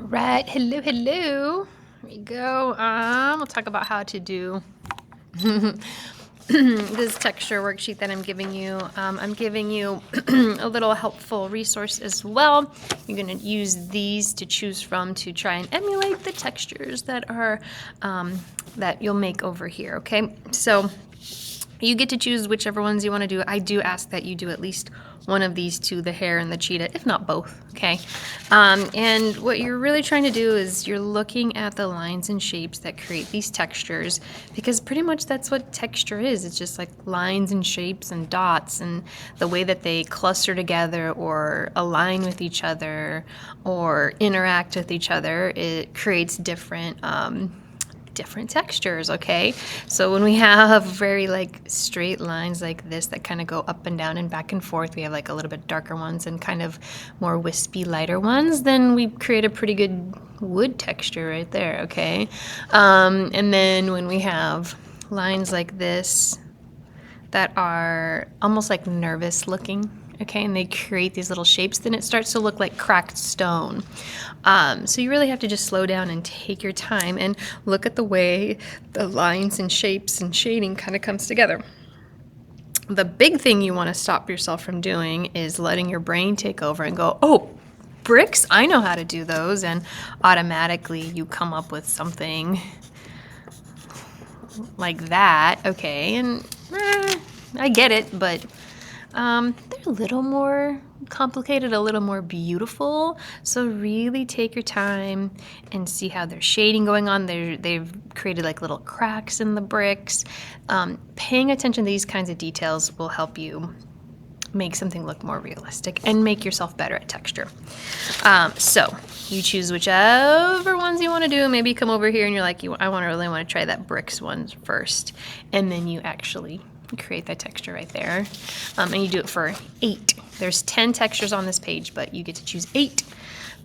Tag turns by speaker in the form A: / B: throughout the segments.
A: right, hello, hello. Here we go. We'll talk about how to do this texture worksheet that I'm giving you. I'm giving you a little helpful resource as well. You're going to use these to choose from to try and emulate the textures that are that you'll make over here. Okay, so you get to choose whichever ones you want to do. I do ask that you do at least one of these two, the hare and the cheetah, if not both, okay? And what you're really trying to do is you're looking at the lines and shapes that create these textures, because pretty much that's what texture is. It's just like lines and shapes and dots and the way that they cluster together or align with each other or interact with each other. It creates different textures, okay? So when we have very like straight lines like this that kind of go up and down and back and forth, we have like a little bit darker ones and kind of more wispy, lighter ones, then we create a pretty good wood texture right there, okay? And then when we have lines like this that are almost like nervous looking, okay, and they create these little shapes, then it starts to look like cracked stone. So you really have to just slow down and take your time and look at the way the lines and shapes and shading kind of comes together. The big thing you want to stop yourself from doing is letting your brain take over and go, oh, bricks, I know how to do those, and automatically you come up with something like that, okay, and I get it, but they're a little more complicated, a little more beautiful. So really take your time and see how there's shading going on. They've created like little cracks in the bricks. Paying attention to these kinds of details will help you make something look more realistic and make yourself better at texture. So you choose whichever ones you want to do. Maybe come over here and you're like, I really want to try that bricks one first, and then you actually create that texture right there. And you do it for 8. There's 10 textures on this page, but you get to choose 8.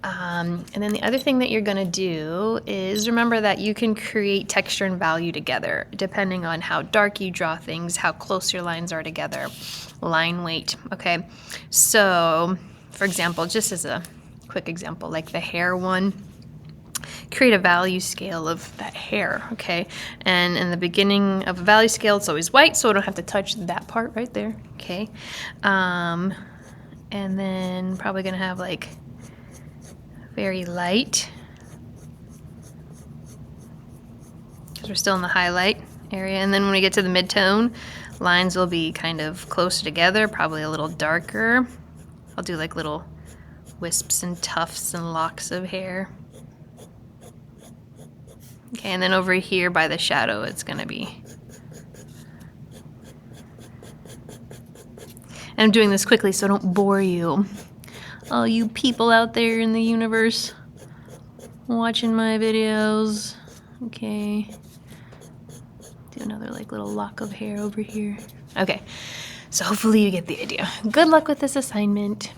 A: And then the other thing that you're gonna do is remember that you can create texture and value together depending on how dark you draw things, how close your lines are together, line weight, okay? So, for example, just as a quick example, like the hair one, create a value scale of that hair, okay? And in the beginning of a value scale, it's always white, so I don't have to touch that part right there, okay? And then probably gonna have like very light, because we're still in the highlight area. And then when we get to the mid-tone, lines will be kind of closer together, probably a little darker. I'll do like little wisps and tufts and locks of hair. Okay, and then over here by the shadow, it's gonna be. And I'm doing this quickly so I don't bore you. All you people out there in the universe watching my videos. Okay. Do another like little lock of hair over here. Okay, so hopefully you get the idea. Good luck with this assignment.